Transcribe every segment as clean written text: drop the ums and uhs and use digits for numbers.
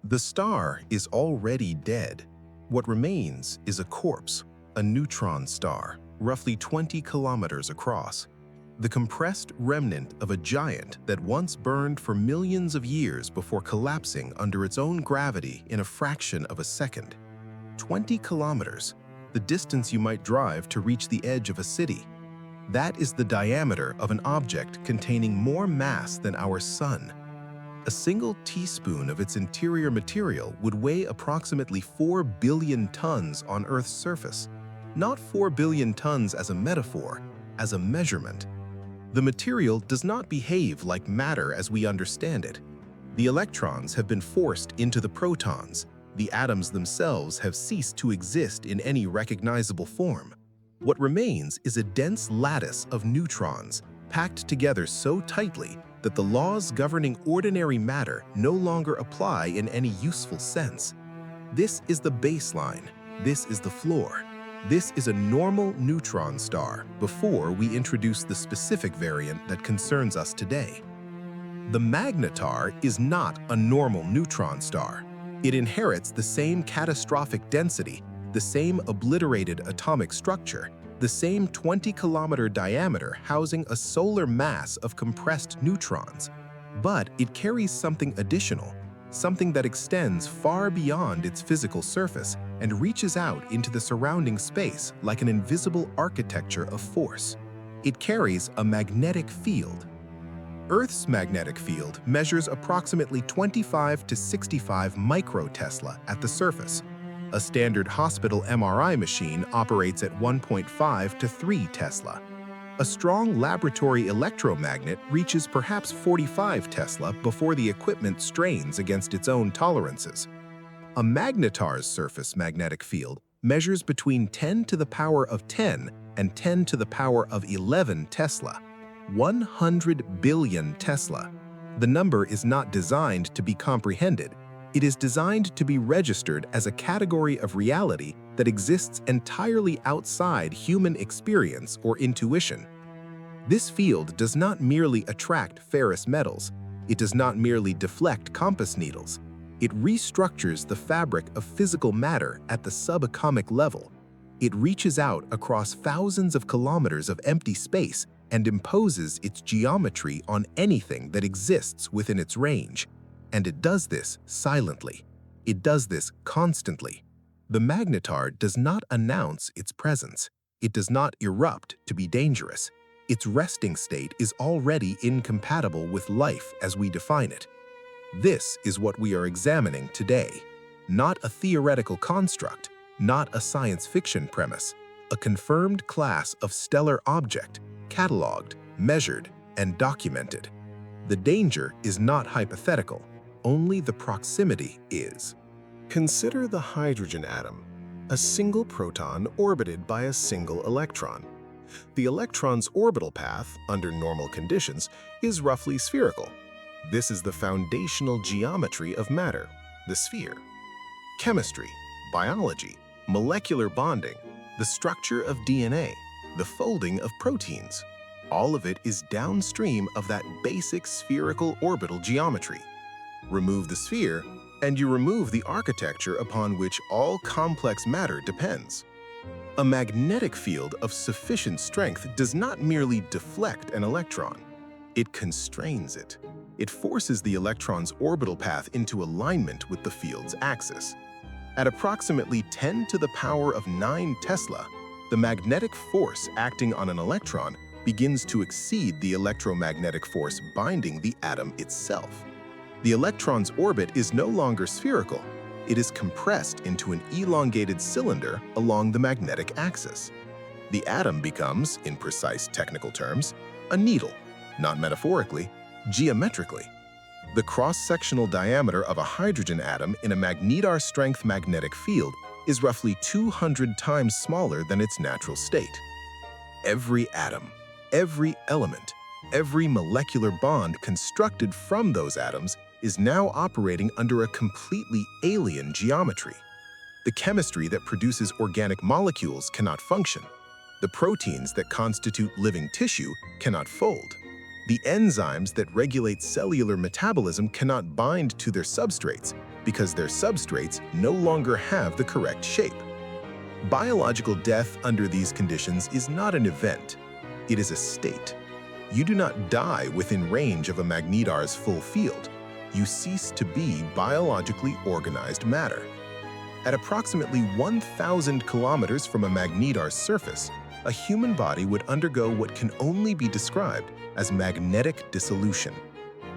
The star is already dead. What remains is a corpse, a neutron star, roughly 20 kilometers across. The compressed remnant of a giant that once burned for millions of years before collapsing under its own gravity in a fraction of a second. 20 kilometers, the distance you might drive to reach the edge of a city. That is the diameter of an object containing more mass than our sun. A single teaspoon of its interior material would weigh approximately 4 billion tons on Earth's surface. Not 4 billion tons as a metaphor, as a measurement. The material does not behave like matter as we understand it. The electrons have been forced into the protons. The atoms themselves have ceased to exist in any recognizable form. What remains is a dense lattice of neutrons, packed together so tightly that the laws governing ordinary matter no longer apply in any useful sense. This is the baseline. This is the floor. This is a normal neutron star before we introduce the specific variant that concerns us today. The Magnetar is not a normal neutron star. It inherits the same catastrophic density, the same obliterated atomic structure, the same 20-kilometer diameter housing a solar mass of compressed neutrons. But it carries something additional, something that extends far beyond its physical surface and reaches out into the surrounding space like an invisible architecture of force. It carries a magnetic field. Earth's magnetic field measures approximately 25 to 65 microtesla at the surface. A standard hospital MRI machine operates at 1.5 to 3 Tesla. A strong laboratory electromagnet reaches perhaps 45 Tesla before the equipment strains against its own tolerances. A magnetar's surface magnetic field measures between 10 to the power of 10 and 10 to the power of 11 Tesla. 100 billion Tesla. The number is not designed to be comprehended. It is designed to be registered as a category of reality that exists entirely outside human experience or intuition. This field does not merely attract ferrous metals. It does not merely deflect compass needles. It restructures the fabric of physical matter at the subatomic level. It reaches out across thousands of kilometers of empty space and imposes its geometry on anything that exists within its range. And it does this silently. It does this constantly. The Magnetar does not announce its presence. It does not erupt to be dangerous. Its resting state is already incompatible with life as we define it. This is what we are examining today. Not a theoretical construct, not a science fiction premise, a confirmed class of stellar object, cataloged, measured, and documented. The danger is not hypothetical. Only the proximity is. Consider the hydrogen atom, a single proton orbited by a single electron. The electron's orbital path, under normal conditions, is roughly spherical. This is the foundational geometry of matter, the sphere. Chemistry, biology, molecular bonding, the structure of DNA, the folding of proteins, all of it is downstream of that basic spherical orbital geometry. Remove the sphere, and you remove the architecture upon which all complex matter depends. A magnetic field of sufficient strength does not merely deflect an electron. It constrains it. It forces the electron's orbital path into alignment with the field's axis. At approximately 10 to the power of 9 Tesla, the magnetic force acting on an electron begins to exceed the electromagnetic force binding the atom itself. The electron's orbit is no longer spherical. It is compressed into an elongated cylinder along the magnetic axis. The atom becomes, in precise technical terms, a needle, not metaphorically, geometrically. The cross-sectional diameter of a hydrogen atom in a Magnetar strength magnetic field is roughly 200 times smaller than its natural state. Every atom, every element, every molecular bond constructed from those atoms is now operating under a completely alien geometry. The chemistry that produces organic molecules cannot function. The proteins that constitute living tissue cannot fold. The enzymes that regulate cellular metabolism cannot bind to their substrates because their substrates no longer have the correct shape. Biological death under these conditions is not an event, it is a state. You do not die within range of a magnetar's full field. You cease to be biologically organized matter. At approximately 1,000 kilometers from a magnetar's surface, a human body would undergo what can only be described as magnetic dissolution.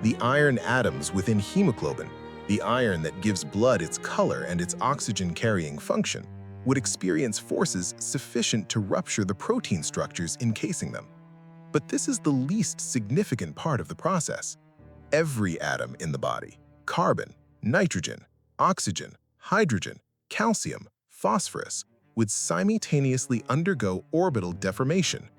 The iron atoms within hemoglobin, the iron that gives blood its color and its oxygen-carrying function, would experience forces sufficient to rupture the protein structures encasing them. But this is the least significant part of the process. Every atom in the body, carbon, nitrogen, oxygen, hydrogen, calcium, phosphorus, would simultaneously undergo orbital deformation.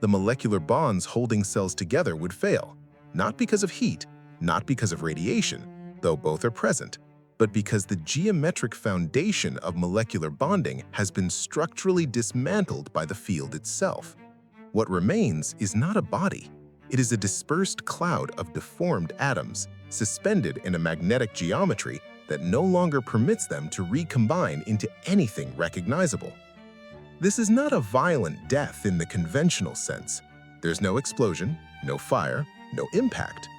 The molecular bonds holding cells together would fail, not because of heat, not because of radiation, though both are present, but because the geometric foundation of molecular bonding has been structurally dismantled by the field itself. What remains is not a body. It is a dispersed cloud of deformed atoms, suspended in a magnetic geometry that no longer permits them to recombine into anything recognizable. This is not a violent death in the conventional sense. There's no explosion, no fire, no impact.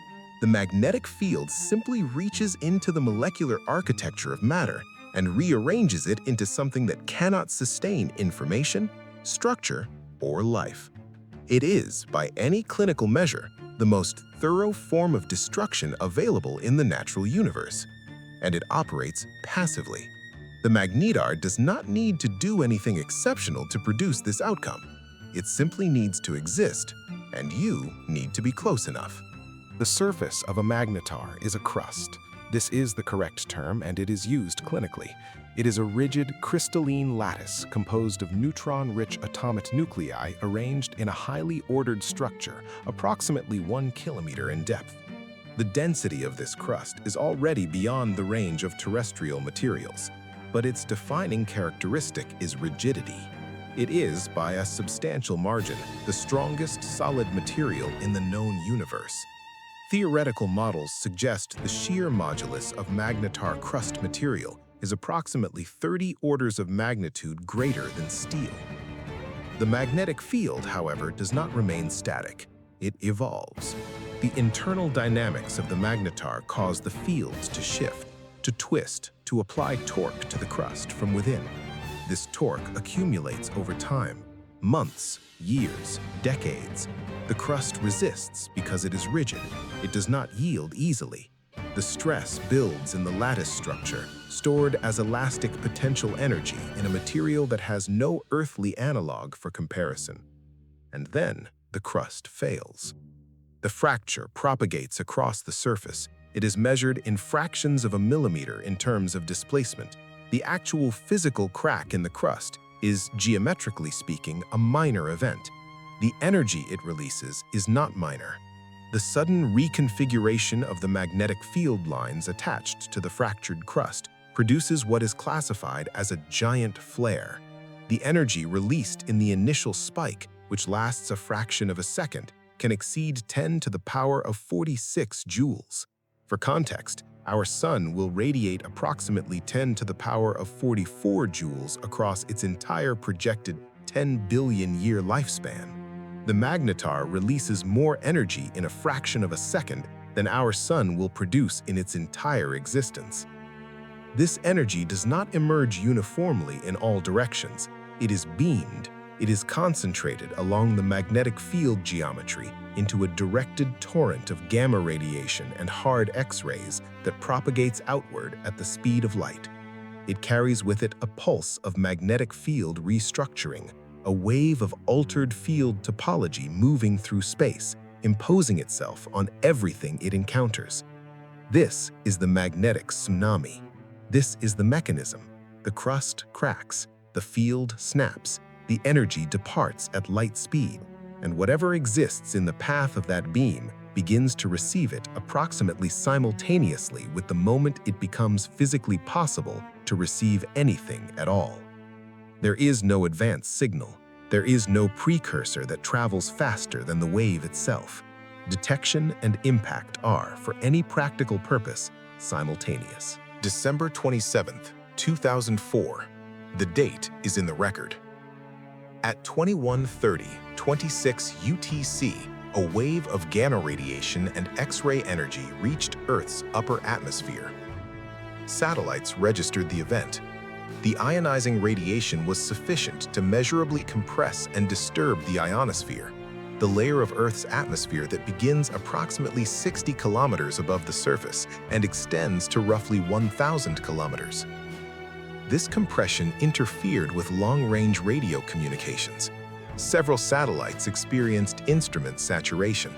The magnetic field simply reaches into the molecular architecture of matter and rearranges it into something that cannot sustain information, structure, or life. It is, by any clinical measure, the most thorough form of destruction available in the natural universe, and it operates passively. The magnetar does not need to do anything exceptional to produce this outcome. It simply needs to exist, and you need to be close enough. The surface of a magnetar is a crust. This is the correct term, and it is used clinically. It is a rigid, crystalline lattice composed of neutron-rich atomic nuclei arranged in a highly ordered structure, approximately 1 kilometer in depth. The density of this crust is already beyond the range of terrestrial materials, but its defining characteristic is rigidity. It is, by a substantial margin, the strongest solid material in the known universe. Theoretical models suggest the shear modulus of magnetar crust material is approximately 30 orders of magnitude greater than steel. The magnetic field, however, does not remain static. It evolves. The internal dynamics of the magnetar cause the fields to shift, to twist, to apply torque to the crust from within. This torque accumulates over time, months, years, decades. The crust resists because it is rigid. It does not yield easily. The stress builds in the lattice structure, stored as elastic potential energy in a material that has no earthly analog for comparison. And then the crust fails. The fracture propagates across the surface. It is measured in fractions of a millimeter in terms of displacement. The actual physical crack in the crust is, geometrically speaking, a minor event. The energy it releases is not minor. The sudden reconfiguration of the magnetic field lines attached to the fractured crust produces what is classified as a giant flare. The energy released in the initial spike, which lasts a fraction of a second, can exceed 10 to the power of 46 joules. For context, our sun will radiate approximately 10 to the power of 44 joules across its entire projected 10 billion year lifespan. The magnetar releases more energy in a fraction of a second than our sun will produce in its entire existence. This energy does not emerge uniformly in all directions. It is beamed. It is concentrated along the magnetic field geometry into a directed torrent of gamma radiation and hard X-rays that propagates outward at the speed of light. It carries with it a pulse of magnetic field restructuring, a wave of altered field topology moving through space, imposing itself on everything it encounters. This is the magnetic tsunami. This is the mechanism. The crust cracks, the field snaps, the energy departs at light speed, and whatever exists in the path of that beam begins to receive it approximately simultaneously with the moment it becomes physically possible to receive anything at all. There is no advanced signal. There is no precursor that travels faster than the wave itself. Detection and impact are, for any practical purpose, simultaneous. December 27, 2004. The date is in the record. At 21:30:26 UTC, a wave of gamma radiation and X-ray energy reached Earth's upper atmosphere. Satellites registered the event. The ionizing radiation was sufficient to measurably compress and disturb the ionosphere, the layer of Earth's atmosphere that begins approximately 60 kilometers above the surface and extends to roughly 1,000 kilometers. This compression interfered with long-range radio communications. Several satellites experienced instrument saturation.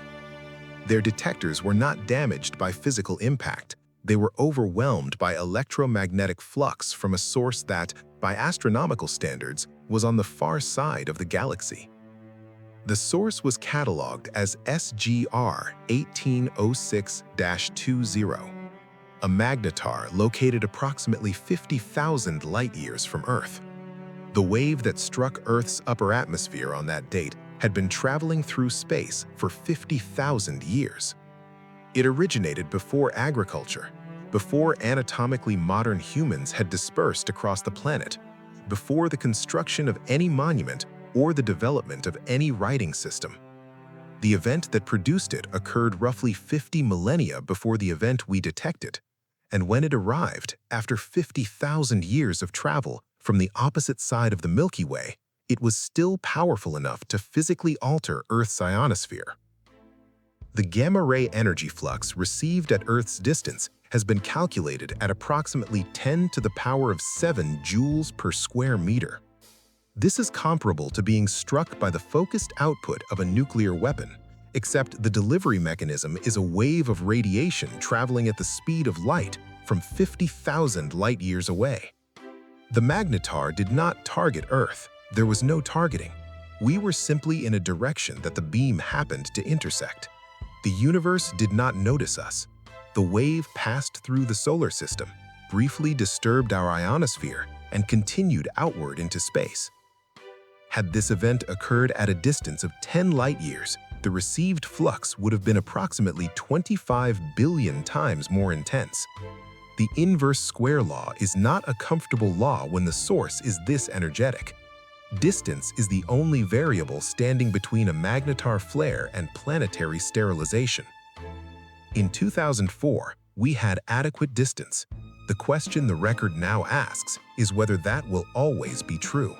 Their detectors were not damaged by physical impact. They were overwhelmed by electromagnetic flux from a source that, by astronomical standards, was on the far side of the galaxy. The source was catalogued as SGR 1806-20, a magnetar located approximately 50,000 light-years from Earth. The wave that struck Earth's upper atmosphere on that date had been traveling through space for 50,000 years. It originated before agriculture, before anatomically modern humans had dispersed across the planet, before the construction of any monument or the development of any writing system. The event that produced it occurred roughly 50 millennia before the event we detected, and when it arrived, after 50,000 years of travel from the opposite side of the Milky Way, it was still powerful enough to physically alter Earth's ionosphere. The gamma-ray energy flux received at Earth's distance has been calculated at approximately 10 to the power of 7 joules per square meter. This is comparable to being struck by the focused output of a nuclear weapon, except the delivery mechanism is a wave of radiation traveling at the speed of light from 50,000 light-years away. The magnetar did not target Earth. There was no targeting. We were simply in a direction that the beam happened to intersect. The universe did not notice us. The wave passed through the solar system, briefly disturbed our ionosphere, and continued outward into space. Had this event occurred at a distance of 10 light-years, the received flux would have been approximately 25 billion times more intense. The inverse square law is not a comfortable law when the source is this energetic. Distance is the only variable standing between a magnetar flare and planetary sterilization. In 2004, we had adequate distance. The question the record now asks is whether that will always be true.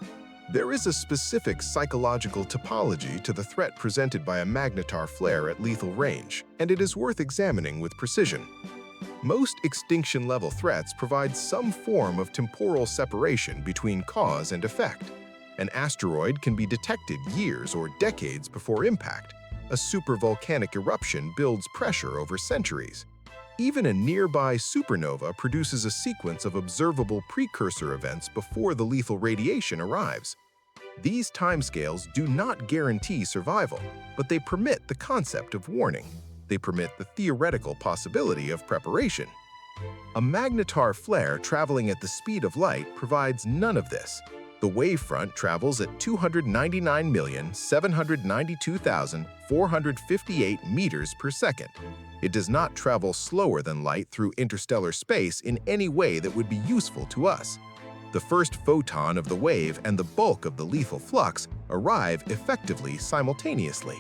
There is a specific psychological topology to the threat presented by a magnetar flare at lethal range, and it is worth examining with precision. Most extinction-level threats provide some form of temporal separation between cause and effect. An asteroid can be detected years or decades before impact. A supervolcanic eruption builds pressure over centuries. Even a nearby supernova produces a sequence of observable precursor events before the lethal radiation arrives. These timescales do not guarantee survival, but they permit the concept of warning. They permit the theoretical possibility of preparation. A magnetar flare traveling at the speed of light provides none of this. The wavefront travels at 299,792,458 meters per second. It does not travel slower than light through interstellar space in any way that would be useful to us. The first photon of the wave and the bulk of the lethal flux arrive effectively simultaneously.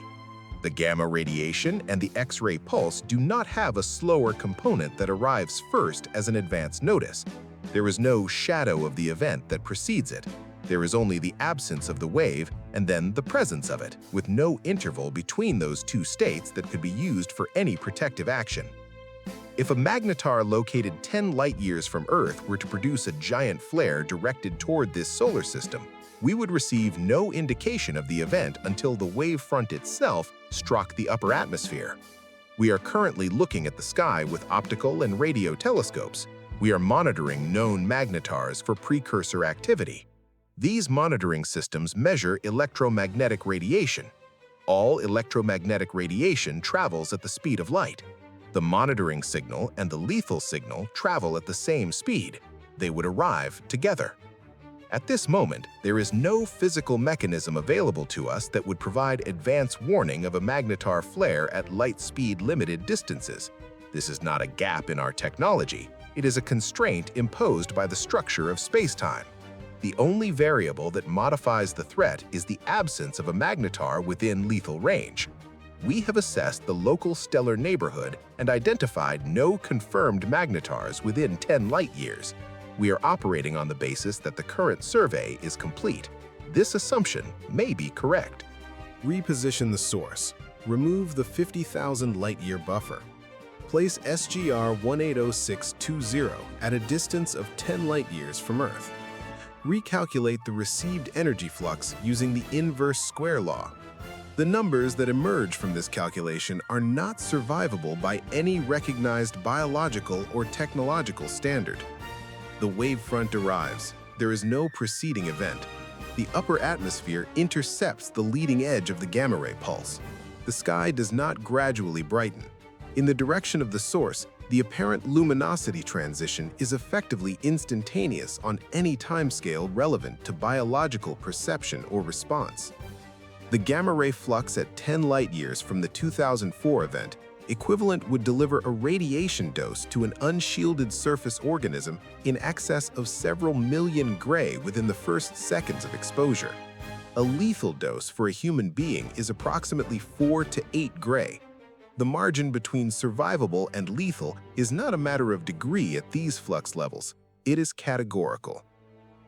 The gamma radiation and the X-ray pulse do not have a slower component that arrives first as an advance notice. There is no shadow of the event that precedes it. There is only the absence of the wave and then the presence of it, with no interval between those two states that could be used for any protective action. If a magnetar located 10 light-years from Earth were to produce a giant flare directed toward this solar system, we would receive no indication of the event until the wavefront itself struck the upper atmosphere. We are currently looking at the sky with optical and radio telescopes. We are monitoring known magnetars for precursor activity. These monitoring systems measure electromagnetic radiation. All electromagnetic radiation travels at the speed of light. The monitoring signal and the lethal signal travel at the same speed. They would arrive together. At this moment, there is no physical mechanism available to us that would provide advance warning of a magnetar flare at light-speed limited distances. This is not a gap in our technology. It is a constraint imposed by the structure of space-time. The only variable that modifies the threat is the absence of a magnetar within lethal range. We have assessed the local stellar neighborhood and identified no confirmed magnetars within 10 light-years. We are operating on the basis that the current survey is complete. This assumption may be correct. Reposition the source. Remove the 50,000 light-year buffer. Place SGR 180620 at a distance of 10 light-years from Earth. Recalculate the received energy flux using the inverse square law. The numbers that emerge from this calculation are not survivable by any recognized biological or technological standard. The wavefront arrives. There is no preceding event. The upper atmosphere intercepts the leading edge of the gamma-ray pulse. The sky does not gradually brighten. In the direction of the source, the apparent luminosity transition is effectively instantaneous on any timescale relevant to biological perception or response. The gamma-ray flux at 10 light-years from the 2004 event equivalent would deliver a radiation dose to an unshielded surface organism in excess of several million gray within the first seconds of exposure. A lethal dose for a human being is approximately 4 to 8 gray. The margin between survivable and lethal is not a matter of degree at these flux levels. It is categorical.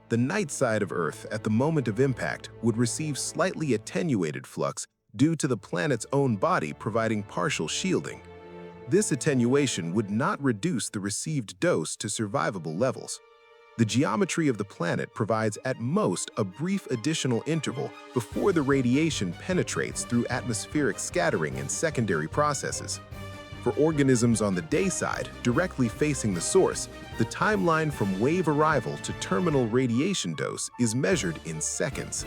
The night side of Earth at the moment of impact would receive slightly attenuated flux due to the planet's own body providing partial shielding. This attenuation would not reduce the received dose to survivable levels. The geometry of the planet provides at most a brief additional interval before the radiation penetrates through atmospheric scattering and secondary processes. For organisms on the day side, directly facing the source, the timeline from wave arrival to terminal radiation dose is measured in seconds.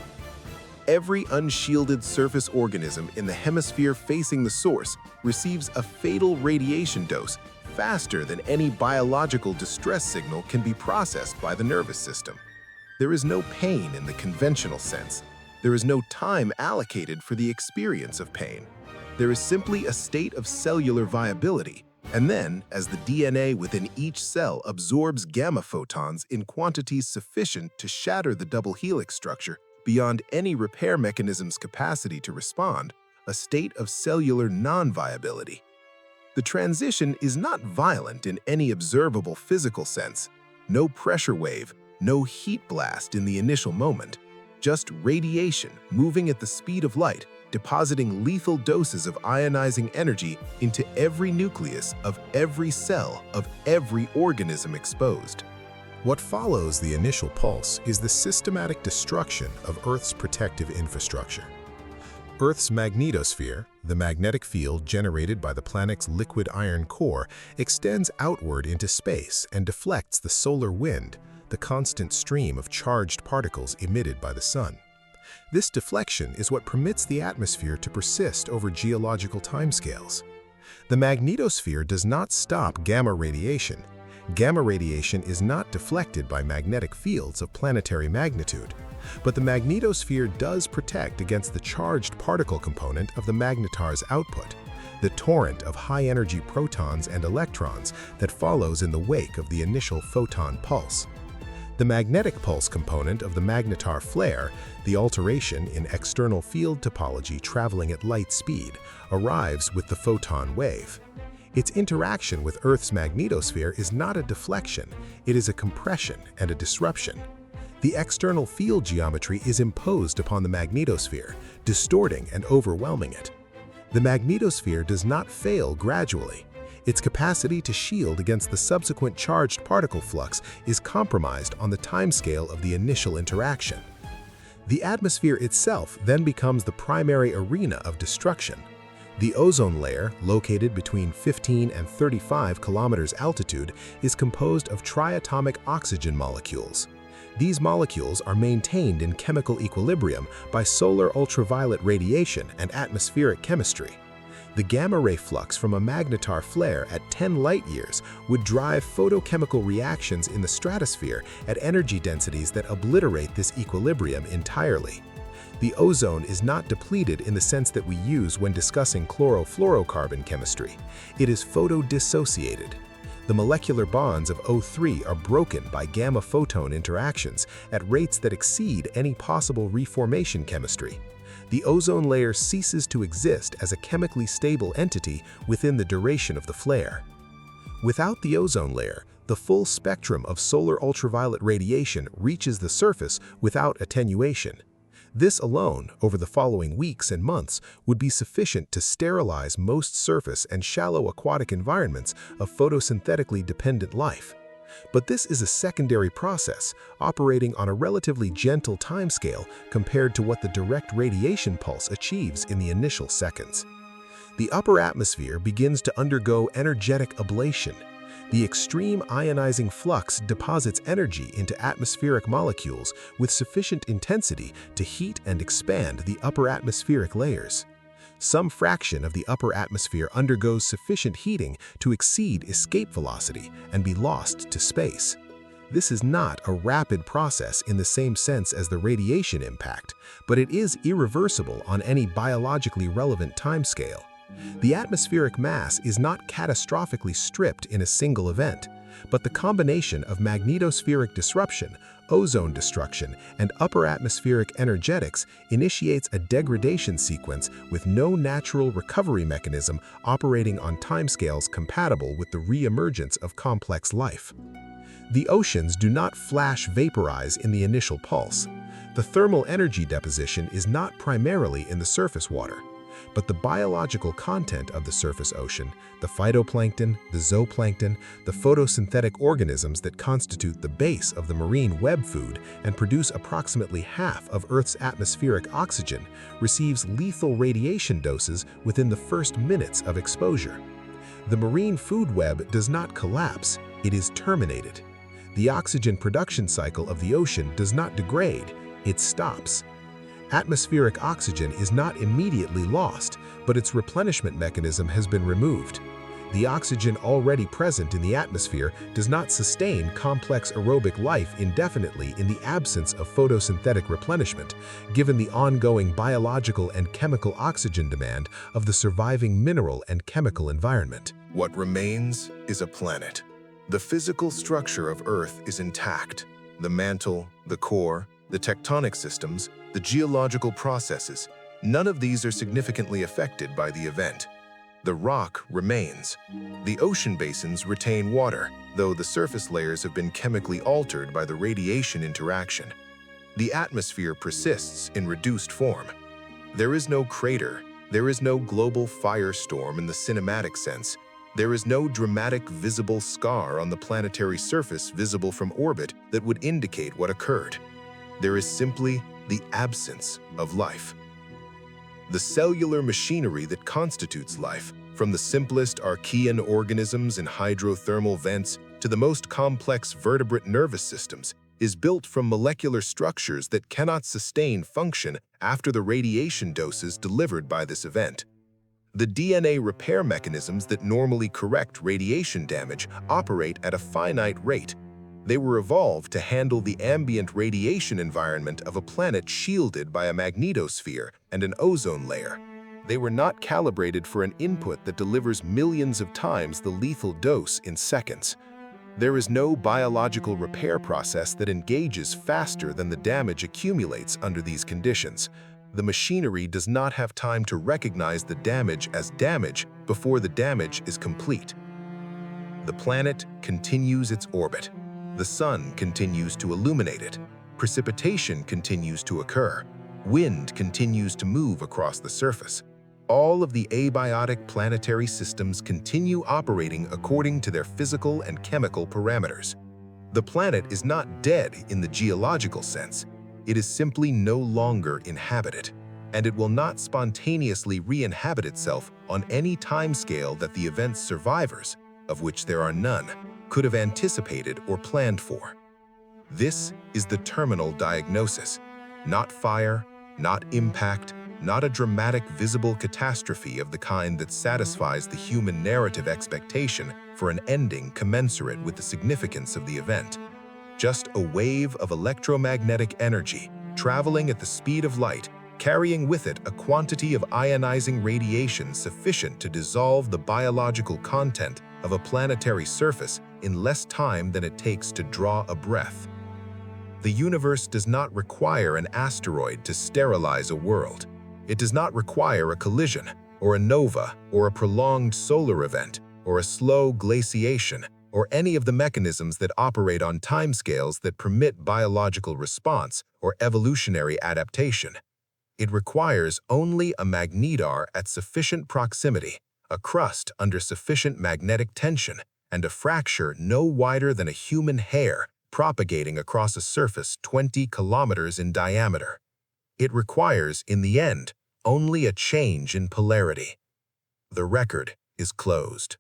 Every unshielded surface organism in the hemisphere facing the source receives a fatal radiation dose faster than any biological distress signal can be processed by the nervous system. There is no pain in the conventional sense. There is no time allocated for the experience of pain. There is simply a state of cellular viability, and then, as the DNA within each cell absorbs gamma photons in quantities sufficient to shatter the double helix structure beyond any repair mechanism's capacity to respond, a state of cellular non-viability. The transition is not violent in any observable physical sense. No pressure wave, no heat blast in the initial moment. Just radiation moving at the speed of light, depositing lethal doses of ionizing energy into every nucleus of every cell of every organism exposed. What follows the initial pulse is the systematic destruction of Earth's protective infrastructure. Earth's magnetosphere, the magnetic field generated by the planet's liquid iron core, extends outward into space and deflects the solar wind, the constant stream of charged particles emitted by the sun. This deflection is what permits the atmosphere to persist over geological timescales. The magnetosphere does not stop gamma radiation. Gamma radiation is not deflected by magnetic fields of planetary magnitude, but the magnetosphere does protect against the charged particle component of the magnetar's output, the torrent of high-energy protons and electrons that follows in the wake of the initial photon pulse. The magnetic pulse component of the magnetar flare, the alteration in external field topology traveling at light speed, arrives with the photon wave. Its interaction with Earth's magnetosphere is not a deflection, it is a compression and a disruption. The external field geometry is imposed upon the magnetosphere, distorting and overwhelming it. The magnetosphere does not fail gradually. Its capacity to shield against the subsequent charged particle flux is compromised on the timescale of the initial interaction. The atmosphere itself then becomes the primary arena of destruction. The ozone layer, located between 15 and 35 kilometers altitude, is composed of triatomic oxygen molecules. These molecules are maintained in chemical equilibrium by solar ultraviolet radiation and atmospheric chemistry. The gamma-ray flux from a magnetar flare at 10 light-years would drive photochemical reactions in the stratosphere at energy densities that obliterate this equilibrium entirely. The ozone is not depleted in the sense that we use when discussing chlorofluorocarbon chemistry. It is photodissociated. The molecular bonds of O3 are broken by gamma-photon interactions at rates that exceed any possible reformation chemistry. The ozone layer ceases to exist as a chemically stable entity within the duration of the flare. Without the ozone layer, the full spectrum of solar ultraviolet radiation reaches the surface without attenuation. This alone, over the following weeks and months, would be sufficient to sterilize most surface and shallow aquatic environments of photosynthetically dependent life. But this is a secondary process, operating on a relatively gentle timescale compared to what the direct radiation pulse achieves in the initial seconds. The upper atmosphere begins to undergo energetic ablation. The extreme ionizing flux deposits energy into atmospheric molecules with sufficient intensity to heat and expand the upper atmospheric layers. Some fraction of the upper atmosphere undergoes sufficient heating to exceed escape velocity and be lost to space. This is not a rapid process in the same sense as the radiation impact, but it is irreversible on any biologically relevant timescale. The atmospheric mass is not catastrophically stripped in a single event, but the combination of magnetospheric disruption, ozone destruction, and upper atmospheric energetics initiates a degradation sequence with no natural recovery mechanism operating on timescales compatible with the re-emergence of complex life. The oceans do not flash vaporize in the initial pulse. The thermal energy deposition is not primarily in the surface water, but the biological content of the surface ocean, the phytoplankton, the zooplankton, the photosynthetic organisms that constitute the base of the marine web food and produce approximately half of Earth's atmospheric oxygen, receives lethal radiation doses within the first minutes of exposure. The marine food web does not collapse, it is terminated. The oxygen production cycle of the ocean does not degrade, it stops. Atmospheric oxygen is not immediately lost, but its replenishment mechanism has been removed. The oxygen already present in the atmosphere does not sustain complex aerobic life indefinitely in the absence of photosynthetic replenishment, given the ongoing biological and chemical oxygen demand of the surviving mineral and chemical environment. What remains is a planet. The physical structure of Earth is intact. The mantle, the core, the tectonic systems, the geological processes, none of these are significantly affected by the event. The rock remains. The ocean basins retain water, though the surface layers have been chemically altered by the radiation interaction. The atmosphere persists in reduced form. There is no crater, there is no global firestorm in the cinematic sense. There is no dramatic visible scar on the planetary surface visible from orbit that would indicate what occurred. There is simply the absence of life. The cellular machinery that constitutes life, from the simplest archaean organisms in hydrothermal vents to the most complex vertebrate nervous systems, is built from molecular structures that cannot sustain function after the radiation doses delivered by this event. The DNA repair mechanisms that normally correct radiation damage operate at a finite rate. They were evolved to handle the ambient radiation environment of a planet shielded by a magnetosphere and an ozone layer. They were not calibrated for an input that delivers millions of times the lethal dose in seconds. There is no biological repair process that engages faster than the damage accumulates under these conditions. The machinery does not have time to recognize the damage as damage before the damage is complete. The planet continues its orbit. The sun continues to illuminate it. Precipitation continues to occur. Wind continues to move across the surface. All of the abiotic planetary systems continue operating according to their physical and chemical parameters. The planet is not dead in the geological sense. It is simply no longer inhabited, and it will not spontaneously re-inhabit itself on any timescale that the event's survivors, of which there are none, could have anticipated or planned for. This is the terminal diagnosis. Not fire, not impact, not a dramatic visible catastrophe of the kind that satisfies the human narrative expectation for an ending commensurate with the significance of the event. Just a wave of electromagnetic energy, traveling at the speed of light, carrying with it a quantity of ionizing radiation sufficient to dissolve the biological content of a planetary surface in less time than it takes to draw a breath. The universe does not require an asteroid to sterilize a world. It does not require a collision, or a nova, or a prolonged solar event, or a slow glaciation, or any of the mechanisms that operate on timescales that permit biological response or evolutionary adaptation. It requires only a magnetar at sufficient proximity, a crust under sufficient magnetic tension, and a fracture no wider than a human hair propagating across a surface 20 kilometers in diameter. It requires, in the end, only a change in polarity. The record is closed.